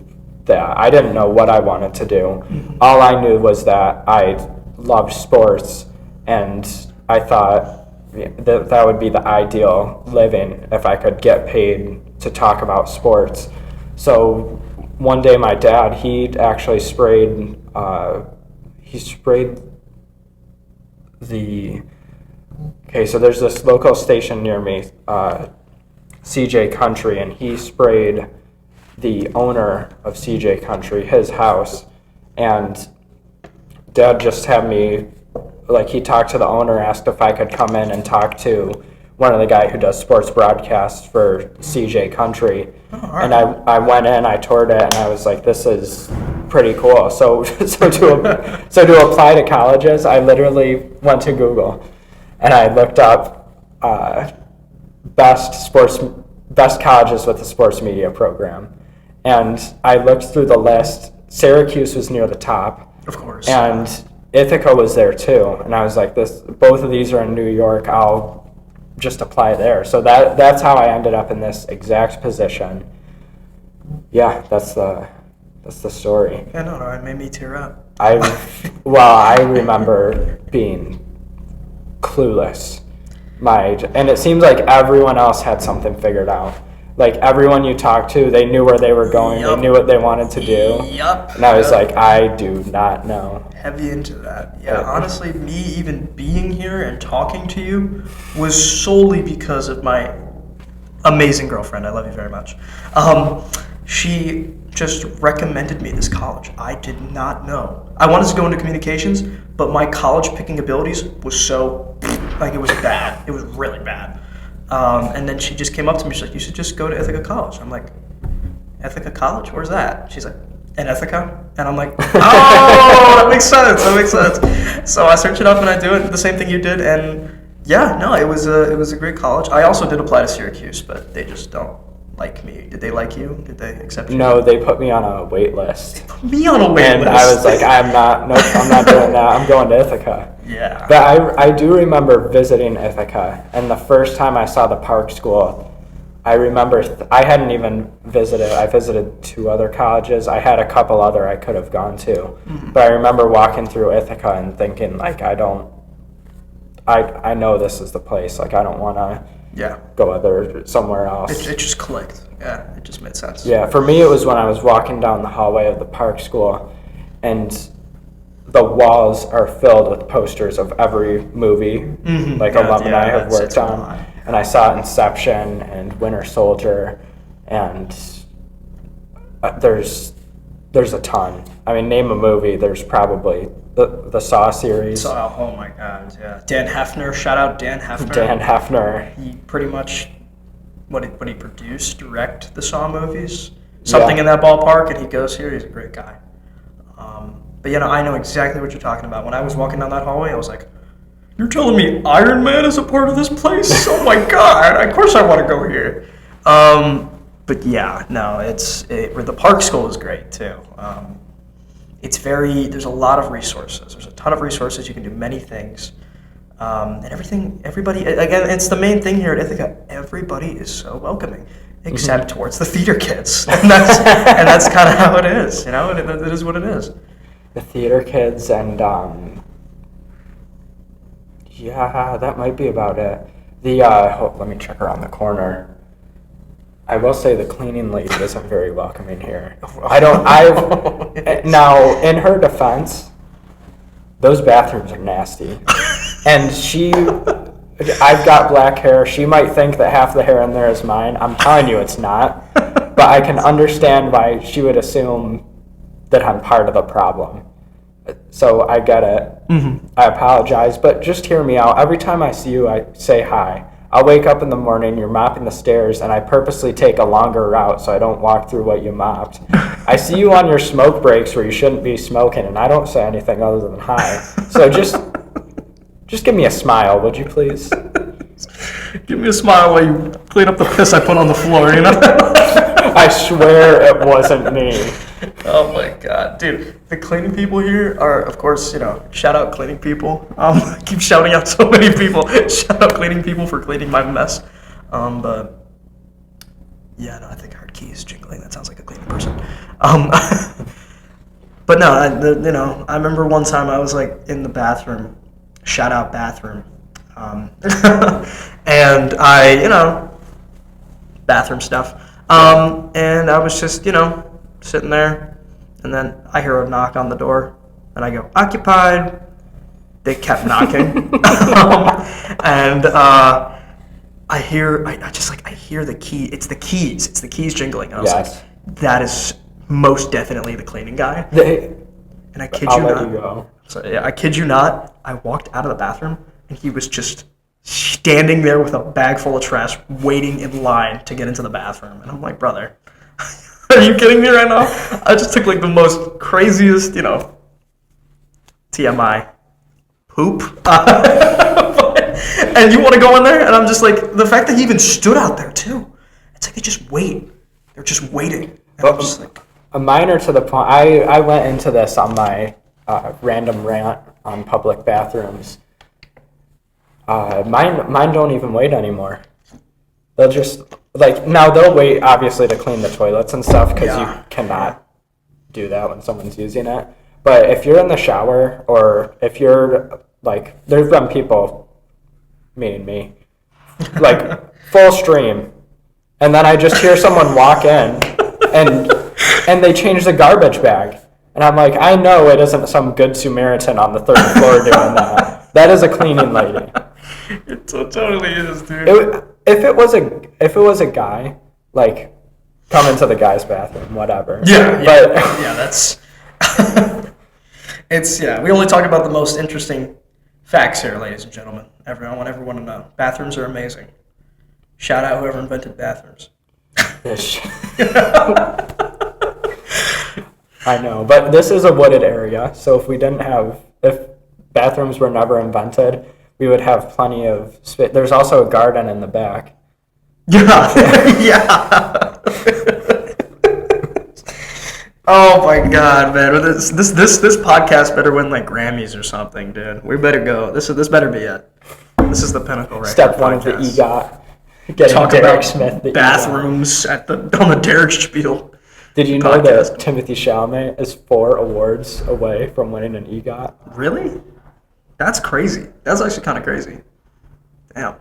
that. I didn't know what I wanted to do. All I knew was that I loved sports, and I thought that would be the ideal living if I could get paid to talk about sports. So one day my dad, he actually sprayed the, okay, so there's this local station near me, CJ Country, and he sprayed the owner of CJ Country, his house, and Dad just had me, like, he talked to the owner, asked if I could come in and talk to one of the guy who does sports broadcasts for CJ Country. Oh, all right. And I went in, I toured it, and I was like, this is pretty cool. So to apply to colleges, I literally went to Google and I looked up best colleges with a sports media program. And I looked through the list. Syracuse was near the top. Of course. And Ithaca was there too. And I was like, both of these are in New York. I'll just apply there. So that's how I ended up in this exact position. Yeah, that's the story. Yeah, no, it made me tear up. I remember being clueless. And it seems like everyone else had something figured out. Like, everyone you talked to, they knew where they were going. Yep. They knew what they wanted to do. Yep. And I was like, I do not know. Heavy into that. Yeah, honestly, me even being here and talking to you was solely because of my amazing girlfriend. I love you very much. She just recommended me this college. I did not know. I wanted to go into communications, but my college picking abilities was so, like, it was bad. It was really bad. And then she just came up to me. She's like, you should just go to Ithaca College. I'm like, Ithaca College? Where's that? She's like, in Ithaca? And I'm like, oh, that makes sense. So I searched it up and I do it, the same thing you did. And yeah, no, it was a great college. I also did apply to Syracuse, but they just don't like me. Did they like you? Did they accept you? No, they put me on a wait list. Me on a wait and list? And I was like, I'm not doing that. I'm going to Ithaca. Yeah. But I do remember visiting Ithaca, and the first time I saw the park school, I remember I hadn't even visited. I visited 2 other colleges. I had a couple other I could have gone to. Mm-hmm. But I remember walking through Ithaca and thinking, like, I know this is the place. Like, I don't want to go somewhere else. It just clicked. Yeah, it just made sense. Yeah, for me it was when I was walking down the hallway of the park school, and the walls are filled with posters of every movie alumni have worked on. And I saw Inception and Winter Soldier, and there's a ton. I mean, name a movie, there's probably the Saw series. Oh my God, yeah. Dan Hefner, shout out Dan Hefner. Dan Hefner. He pretty much, what he produced, direct the Saw movies, something in that ballpark, and he goes here, he's a great guy. But I know exactly what you're talking about. When I was walking down that hallway, I was like, you're telling me Iron Man is a part of this place? Oh my God, of course I want to go here. But yeah, no, the park school is great too. There's a lot of resources. There's a ton of resources. You can do many things. And everybody, again, it's the main thing here at Ithaca. Everybody is so welcoming, except towards the theater kids. And that's kind of how it is. It is what it is. The theater kids and, that might be about it. Let me check around the corner. I will say the cleaning lady isn't very welcoming here. Now, in her defense, those bathrooms are nasty. And I've got black hair. She might think that half the hair in there is mine. I'm telling you it's not. But I can understand why she would assume that I'm part of the problem. So I get it. Mm-hmm. I apologize, but just hear me out. Every time I see you, I say hi. I'll wake up in the morning, you're mopping the stairs, and I purposely take a longer route so I don't walk through what you mopped. I see you on your smoke breaks where you shouldn't be smoking, and I don't say anything other than hi. So just give me a smile, would you please? Give me a smile while you clean up the piss I put on the floor, I swear it wasn't me. Oh my God, dude! The cleaning people here are, of course, shout out cleaning people. I keep shouting out so many people. Shout out cleaning people for cleaning my mess. But yeah, no, I think hard keys jingling. That sounds like a cleaning person. But no, I remember one time I was like in the bathroom. Shout out bathroom. And I, bathroom stuff. And I was just, sitting there, and then I hear a knock on the door, and I go, occupied. They kept knocking, and I hear the key. It's the keys. It's the keys jingling. And I was like, that is most definitely the cleaning guy. And I kid you not. You go. So, yeah, I kid you not. I walked out of the bathroom, and he was just standing there with a bag full of trash, waiting in line to get into the bathroom. And I'm like, brother, are you kidding me right now? I just took like the most craziest, TMI poop. And you want to go in there? And I'm just like, the fact that he even stood out there too. It's like they just wait. They're just waiting. And I'm just like, a minor to the point. I went into this on my random rant on public bathrooms. Mine don't even wait anymore. They'll just now they'll wait obviously to clean the toilets and stuff because you cannot do that when someone's using it. But if you're in the shower or if you're there's been people, meaning me, full stream, and then I just hear someone walk in and they change the garbage bag. And I'm like, I know it isn't some good Samaritan on the third floor doing that. That is a cleaning lady. It totally is, dude. If it was a guy, come into the guy's bathroom, whatever. Yeah. But That's we only talk about the most interesting facts here, ladies and gentlemen. I want everyone to know. Bathrooms are amazing. Shout out whoever invented bathrooms. I know, but this is a wooded area, so if bathrooms were never invented, we would have plenty of space. There's also a garden in the back. Yeah. Oh my God, man! This podcast better win Grammys or something, dude. We better go. This better be it. This is the pinnacle, right? Step one of the EGOT. Talk about Smith, bathrooms on the Derek Spiel. Did you know that Timothy Chalamet is 4 awards away from winning an EGOT? Really? That's crazy. That's actually kind of crazy. Damn.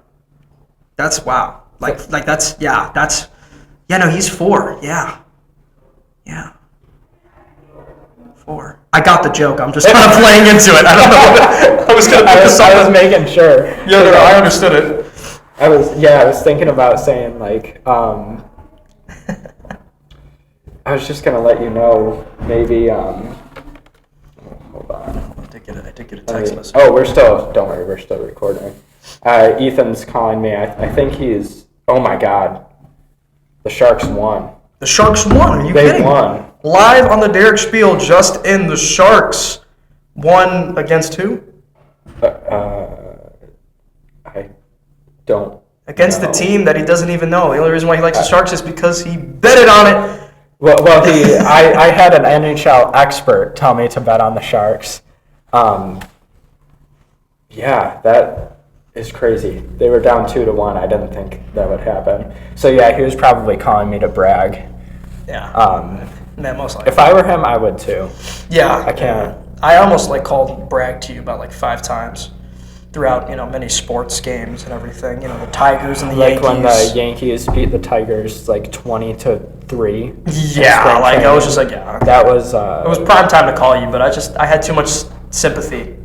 That's wow. No, he's 4. Yeah. 4. I got the joke. I'm just kind of playing into it. I don't know. I was making sure. Yeah, no, I understood it. I was thinking about saying I was just gonna let you know maybe hold on. I did get a text message. Oh, don't worry, we're still recording. Ethan's calling me. I think he's, oh my God, the Sharks won. The Sharks won? Are you kidding? They won. Live on the Derek Spiel, just in, the Sharks won against who? I don't Against know. the team that he doesn't even know. The only reason why he likes the Sharks is because he betted on it. Well, I had an NHL expert tell me to bet on the Sharks. That is crazy. They were down 2-1. I didn't think that would happen. So he was probably calling me to brag. Yeah. Most likely. If I were him, I would too. Yeah. I can't. I almost called brag to you about 5 times throughout many sports games and everything. The Tigers and the Yankees. When the Yankees beat the Tigers 20-3. Yeah, I was just that was. It was prime time to call you, but I had too much sympathy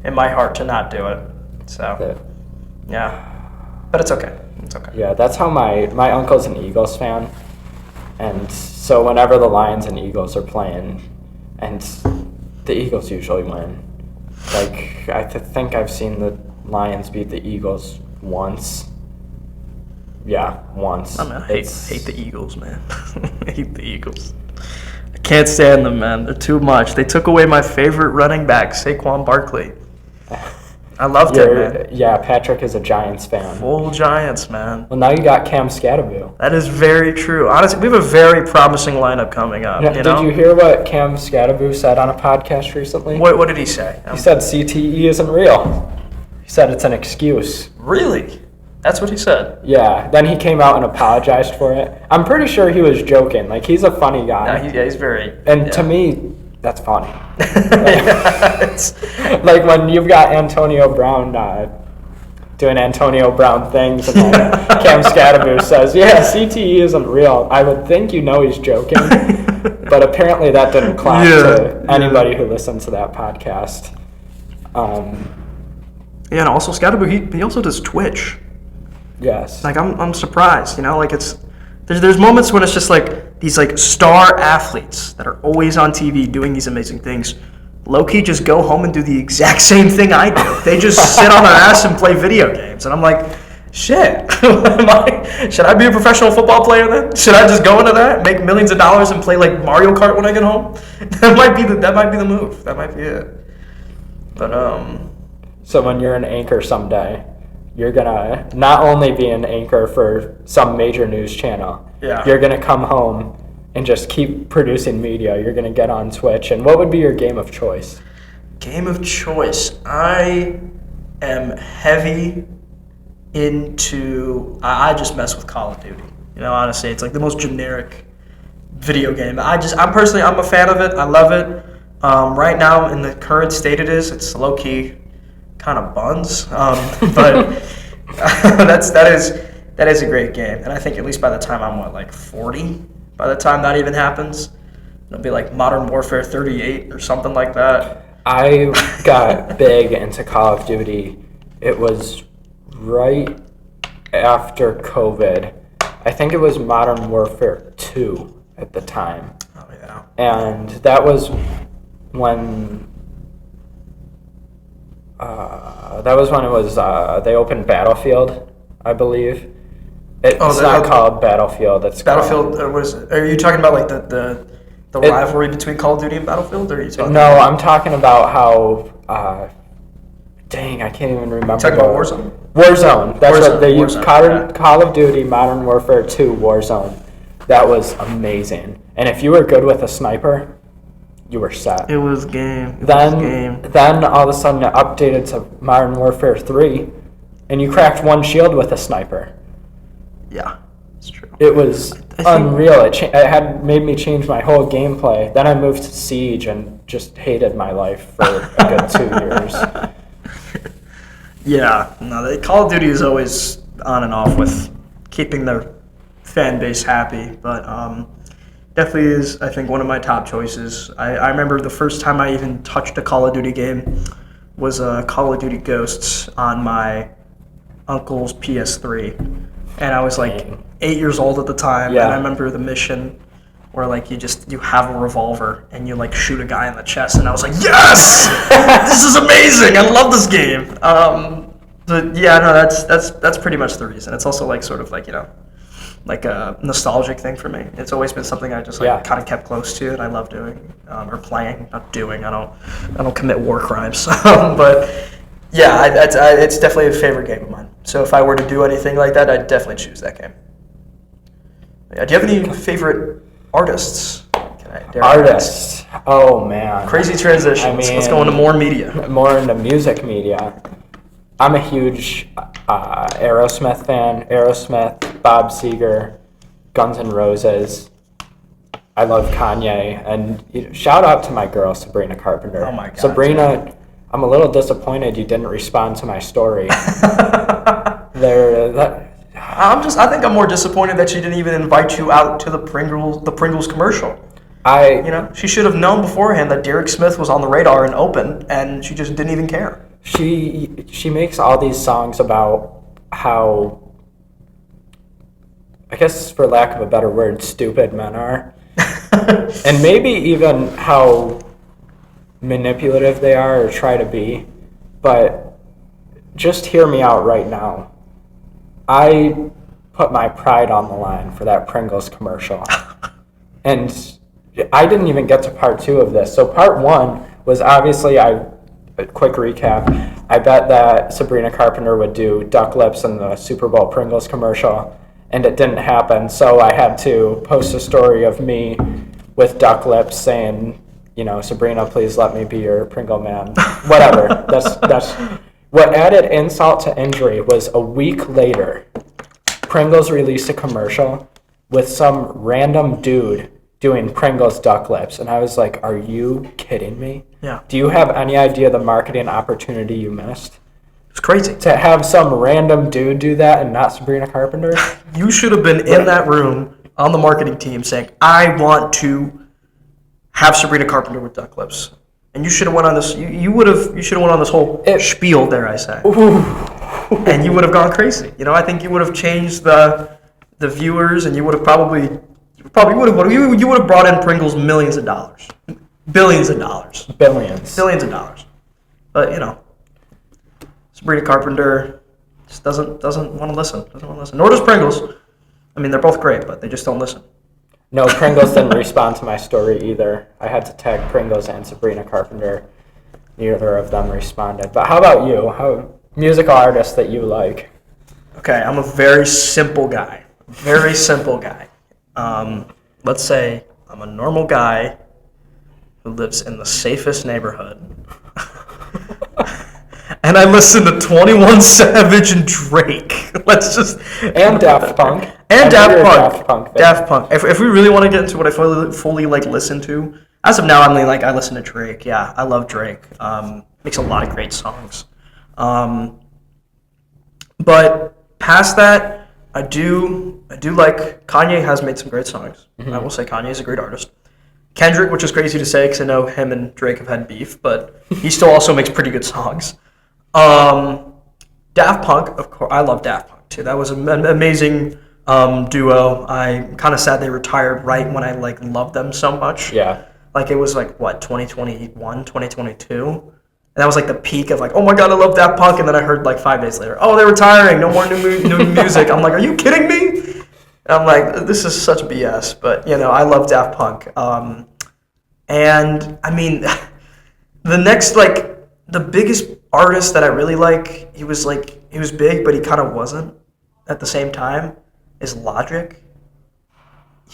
in my heart to not do it. So yeah, but it's okay. It's okay. Yeah, that's how my uncle's an Eagles fan, and so whenever the Lions and Eagles are playing, and the Eagles usually win. I think I've seen the Lions beat the Eagles once. Yeah, once. I hate the Eagles, man. I hate the Eagles. I can't stand them, man. They're too much. They took away my favorite running back, Saquon Barkley. I loved him, man. Yeah, Patrick is a Giants fan. Full Giants, man. Well, now you got Cam Scatterville. That is very true. Honestly, we have a very promising lineup coming up. Did you hear what Cam Scatterville said on a podcast recently? What did he say? He said CTE isn't real. He said it's an excuse. Really? That's what he said? Yeah. Then he came out and apologized for it. I'm pretty sure he was joking. He's a funny guy. He's very... And to me, that's funny. When you've got Antonio Brown doing Antonio Brown things, and then Cam Scatterville says, "Yeah, CTE isn't real." I would think he's joking, But apparently that didn't clap to anybody who listened to that podcast. Yeah, and also Scatterboo, he also does Twitch. Yes. Like I'm surprised, like there's moments when it's just like these like star athletes that are always on TV doing these amazing things. Low-key just go home and do the exact same thing I do. They just sit on their ass and play video games. And I'm like, shit, should I be a professional football player then? Should I just go into that, make millions of dollars and play like Mario Kart when I get home? That might be the move. That might be it. But So when you're an anchor someday, you're gonna not only be an anchor for some major news channel, you're gonna come home and just keep producing media. You're going to get on Twitch. And what would be your game of choice? Game of choice? I am heavy into... I just mess with Call of Duty. Honestly, it's like the most generic video game. I'm a fan of it. I love it. Right now, in the current state it's low-key kind of buns. But that is a great game. And I think at least by the time I'm, 40... By the time that even happens, it'll be like Modern Warfare 38 or something like that. I got big into Call of Duty. It was right after COVID. I think it was Modern Warfare 2 at the time. Oh, yeah. And that was when it was they opened Battlefield, I believe. It's not called Battlefield. It's Battlefield. Are you talking about like the rivalry between Call of Duty and Battlefield? Or are you talking? No, I'm talking about how. Dang, I can't even remember. Talking about Warzone. Warzone. That's Warzone, what they used. Warzone, Call of Duty Modern Warfare 2 Warzone. That was amazing. And if you were good with a sniper, you were set. It was game. Then all of a sudden it updated to Modern Warfare 3, and you cracked one shield with a sniper. Yeah, it's true. It was unreal. It had made me change my whole gameplay. Then I moved to Siege and just hated my life for a good 2 years. Yeah, no, Call of Duty is always on and off with keeping their fan base happy, but definitely is, I think, one of my top choices. I remember the first time I even touched a Call of Duty game was Call of Duty Ghosts on my uncle's PS3. And I was like 8 years old at the time, and I remember the mission where like you have a revolver and you like shoot a guy in the chest, and I was like, yes, this is amazing. I love this game. But yeah, no, that's pretty much the reason. It's also like sort of like like a nostalgic thing for me. It's always been something I just kind of kept close to, and I love doing or playing, not doing. I don't commit war crimes, but. Yeah, it's definitely a favorite game of mine. So if I were to do anything like that, I'd definitely choose that game. Yeah, do you have any favorite artists? Artists? Oh, man. Crazy transition. I mean, let's go into more media. More into music media. I'm a huge Aerosmith fan. Aerosmith, Bob Seger, Guns N' Roses. I love Kanye. And shout out to my girl, Sabrina Carpenter. Oh, my God. Sabrina... I'm a little disappointed you didn't respond to my story. I think I'm more disappointed that she didn't even invite you out to the Pringles commercial. She should have known beforehand that Derek Smith was on the radar and open, and she just didn't even care. She makes all these songs about how, I guess for lack of a better word, stupid men are. And maybe even how manipulative they are or try to be, but just hear me out right now. I put my pride on the line for that Pringles commercial. And I didn't even get to part 2 of this. So part 1 was obviously, a quick recap, I bet that Sabrina Carpenter would do duck lips in the Super Bowl Pringles commercial, and it didn't happen. So I had to post a story of me with duck lips saying, Sabrina, please let me be your Pringle man. Whatever. That's what added insult to injury was a week later, Pringles released a commercial with some random dude doing Pringles duck lips, and I was like, are you kidding me? Yeah. Do you have any idea the marketing opportunity you missed? It's crazy. To have some random dude do that and not Sabrina Carpenter? You should have been in that room on the marketing team saying, I want to have Sabrina Carpenter with duck lips. And you should have went on this. You should have went on this whole spiel, dare I say? And you would have gone crazy. I think you would have changed the viewers, and you would have you would have brought in Pringles millions of dollars, billions of dollars, billions of dollars. But Sabrina Carpenter just doesn't want to listen. Nor does Pringles. I mean, they're both great, but they just don't listen. No, Pringles didn't respond to my story either. I had to tag Pringles and Sabrina Carpenter. Neither of them responded. But how about you? How musical artists that you like? Okay, I'm a very simple guy. Let's say I'm a normal guy who lives in the safest neighborhood. And I listen to 21 Savage and Drake. And Daft Punk. And Daft Punk. If we really want to get into what I fully listen to, as of now, I listen to Drake. Yeah, I love Drake. Makes a lot of great songs. But past that, I do like Kanye has made some great songs. Mm-hmm. I will say Kanye is a great artist. Kendrick, which is crazy to say because I know him and Drake have had beef, but he still also makes pretty good songs. Daft Punk, of course, I love Daft Punk too. That was an amazing duo. I'm kind of sad they retired right when I loved them so much. Yeah. It was 2021, 2022. And that was the peak of oh my god, I love Daft Punk. And then I heard 5 days later, oh, they're retiring, no more new music. I'm like, are you kidding me? And I'm like, this is such BS. But I love Daft Punk. And I mean, the next the biggest artist that I really like, he was big, but he kind of wasn't at the same time, is Logic.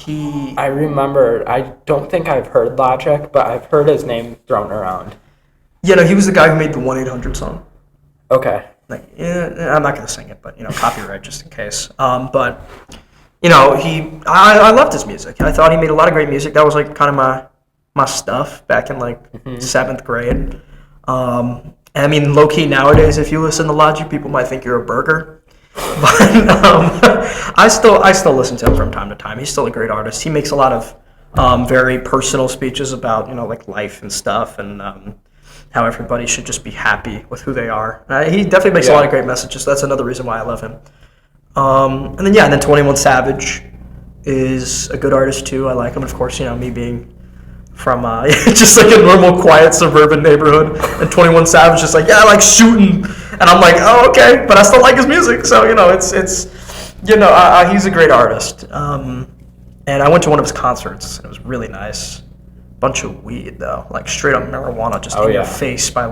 I remember, I don't think I've heard Logic, but I've heard his name thrown around. Yeah, no, he was the guy who made the 1-800 song. Okay. I'm not going to sing it, but, copyright just in case. But, I loved his music. I thought he made a lot of great music. That was, kind of my stuff back in, 7th grade. I mean, low-key nowadays, if you listen to Logic, people might think you're a burger. But I still listen to him from time to time. He's still a great artist. He makes a lot of very personal speeches about, life and stuff, and how everybody should just be happy with who they are. He definitely makes a lot of great messages. That's another reason why I love him. And then 21 Savage is a good artist too. I like him. Of course, me being from just a normal, quiet suburban neighborhood, and 21 Savage just I like shooting, and I'm like, oh, okay, but I still like his music, so he's a great artist. And I went to one of his concerts, and it was really nice. Bunch of weed though, straight up marijuana, just in your face by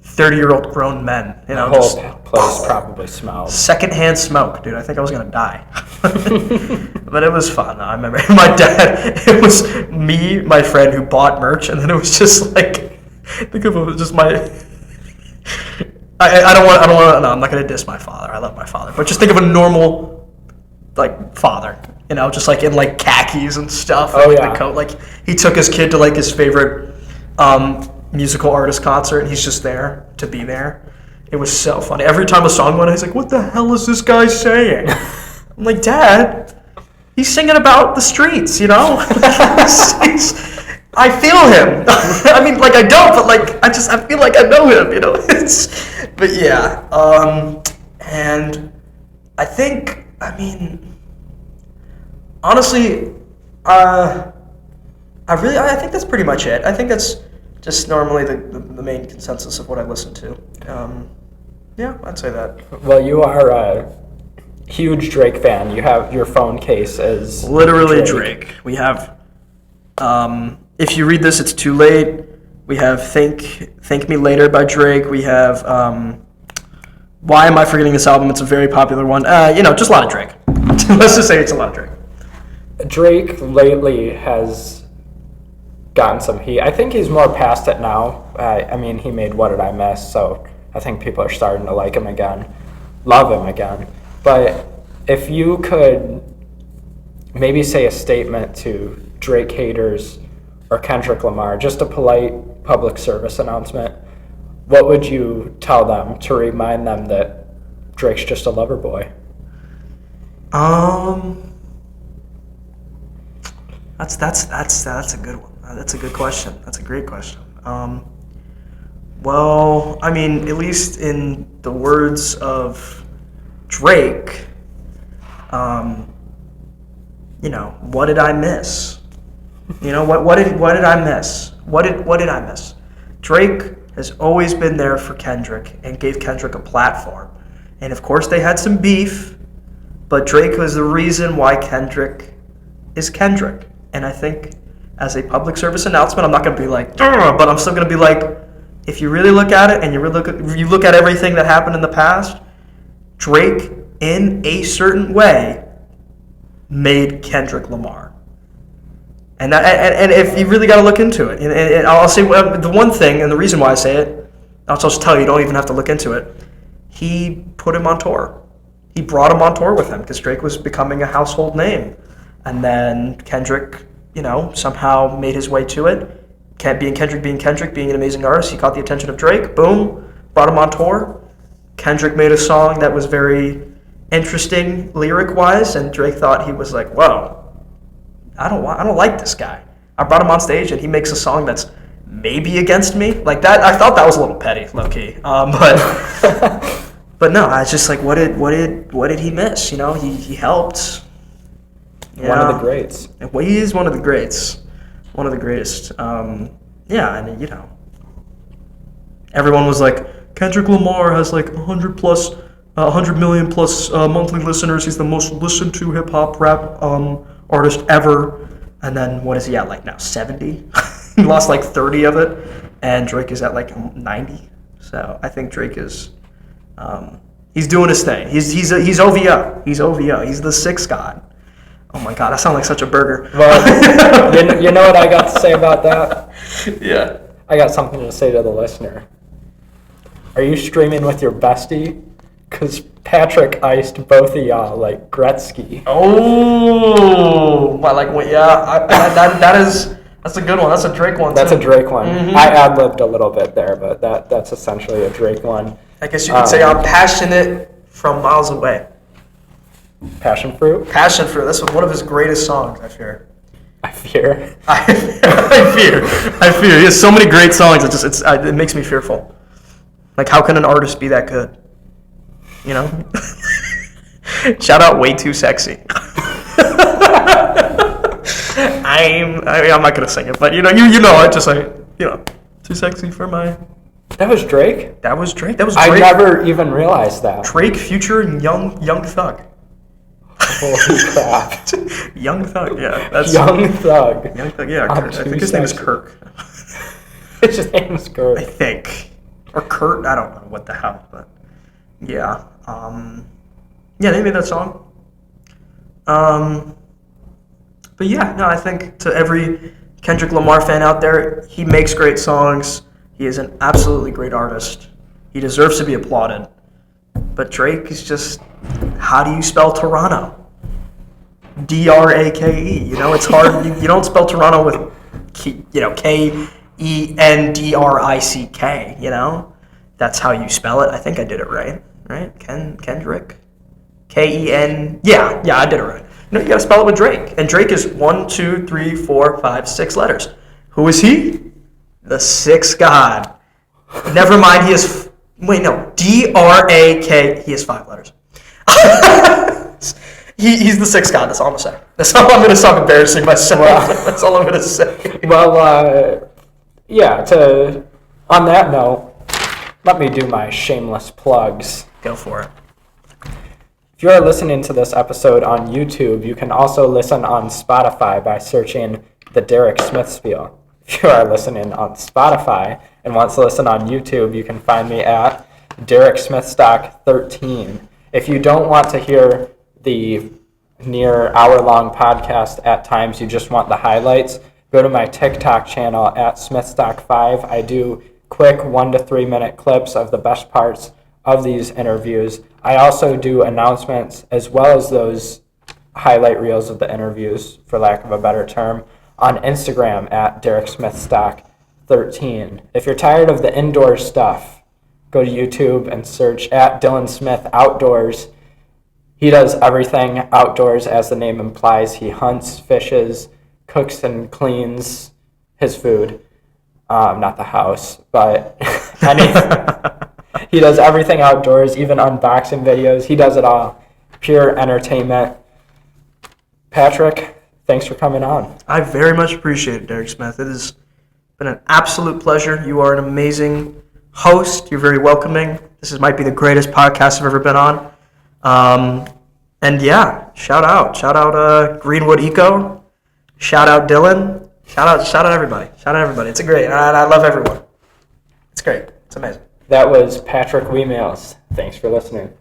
30-year-old grown men. The whole place probably smells. Secondhand smoke, dude. I think I was gonna die. But it was fun. I remember my dad. It was me, my friend, who bought merch, and then it was just think of it just my. I don't want. No, I'm not gonna diss my father. I love my father, but just think of a normal, father. Just in khakis and stuff. Oh, the coat. He took his kid to his favorite musical artist concert, and he's just there to be there. It was so funny. Every time a song went, he's like, "What the hell is this guy saying?" I'm like, "Dad, he's singing about the streets, I feel him. I mean, I don't, but I feel like I know him, But yeah, and I think, honestly, I think that's pretty much it. I think that's just normally the main consensus of what I listen to. Yeah, I'd say that. Well, you are a huge Drake fan. You have your phone case is literally Drake. We have, if you read this, it's too late. We have Thank Me Later by Drake. We have Why Am I Forgetting This Album? It's a very popular one. Just a lot of Drake. Let's just say it's a lot of Drake. Drake lately has gotten some heat. I think he's more past it now. He made What Did I Miss? So I think people are starting to like him again, love him again. But if you could maybe say a statement to Drake haters or Kendrick Lamar, just a polite public service announcement, what would you tell them to remind them that Drake's just a lover boy? That's a good one. That's a good question. That's a great question. Well, I mean, at least in the words of Drake, what did I miss? What did I miss? What did I miss? Drake has always been there for Kendrick and gave Kendrick a platform. And of course they had some beef, but Drake was the reason why Kendrick is Kendrick. And I think as a public service announcement, I'm not going to be like, but I'm still going to be like, if you really look at it and you look at everything that happened in the past, Drake, in a certain way, made Kendrick Lamar. And if you really got to look into it, and I'll say the one thing, and the reason why I say it, I'll just tell you, you don't even have to look into it. He put him on tour. He brought him on tour with him because Drake was becoming a household name. And then Kendrick, somehow made his way to it. Being Kendrick, being an amazing artist, he caught the attention of Drake. Boom, brought him on tour. Kendrick made a song that was very interesting lyric-wise, and Drake thought he was like, whoa, I don't like this guy. I brought him on stage, and he makes a song that's maybe against me. Like that, I thought that was a little petty, low-key. But no, I was just like, what did he miss? He helped. One of the greats. Well, he is one of the greats. One of the greatest. Everyone was like, Kendrick Lamar has like 100 million plus monthly listeners. He's the most listened to hip hop rap artist ever. And then what is he at like now? 70? He lost like 30 of it, and Drake is at like 90. So I think Drake is, he's doing his thing. He's OVO. He's OVO. He's the sixth god. Oh my god, I sound like such a burger. Well, you know what I got to say about that? Yeah. I got something to say to the listener. Are you streaming with your bestie? Because Patrick iced both of y'all like Gretzky. Oh, that's a good one. That's a Drake one. That's too. a Drake one. Mm-hmm. I ad-libbed a little bit there, but that's essentially a Drake one. I guess you could say I'm passionate from miles away. Passion Fruit? Passion Fruit. That's one of his greatest songs, I fear. I fear. I fear. He has so many great songs. It makes me fearful. Like, how can an artist be that good? Shout out Way Too Sexy. I'm not gonna sing it, but I just like too sexy for my. That was Drake? That was Drake. I never even realized that. Drake, Future, and Young Thug. Holy crap. Young Thug, yeah. That's Young Thug. Young Thug, yeah. I think his name is Kirk. His name is Kirk. I think. Or Kurt, I don't know what the hell, but yeah. They made that song. But yeah, no, I think to every Kendrick Lamar fan out there, he makes great songs. He is an absolutely great artist. He deserves to be applauded. But Drake is just, how do you spell Toronto? D-R-A-K-E. It's hard. You don't spell Toronto with, K-E-N-D-R-I-C-K, That's how you spell it. I think I did it right. Right? Kendrick? K-E-N. Yeah, I did it right. You gotta spell it with Drake. And Drake is 1, 2, 3, 4, 5, 6 letters. Who is he? The sixth god. Never mind, he is... D-R-A-K... He has 5 letters. He's the sixth god, that's all I'm gonna say. That's all I'm gonna stop embarrassing myself. That's all I'm gonna say. Well, on that note, let me do my shameless plugs. Go for it. If you are listening to this episode on YouTube, you can also listen on Spotify by searching the Derek Smith Spiel. If you are listening on Spotify and want to listen on YouTube, you can find me at Derek Smith Stock 13. If you don't want to hear the near hour-long podcast at times, you just want the highlights, go to my TikTok channel at SmithStock5. I do quick 1 to 3 minute clips of the best parts of these interviews. I also do announcements as well as those highlight reels of the interviews, for lack of a better term, on Instagram at Derek Smith Stock 13. If you're tired of the indoor stuff, go to YouTube and search at Dylan Smith Outdoors. He does everything outdoors, as the name implies. He hunts, fishes, cooks and cleans his food, not the house, but he does everything outdoors, even unboxing videos. He does it all. Pure entertainment. Patrick, thanks for coming on. I very much appreciate it, Derek Smith. It has been an absolute pleasure. You are an amazing host. You're very welcoming. Might be the greatest podcast I've ever been on. And yeah, shout out Greenwood Eco. Shout out Dylan. Shout out everybody. It's great. I love everyone. It's great. It's amazing. That was Patrick Weemaels. Thanks for listening.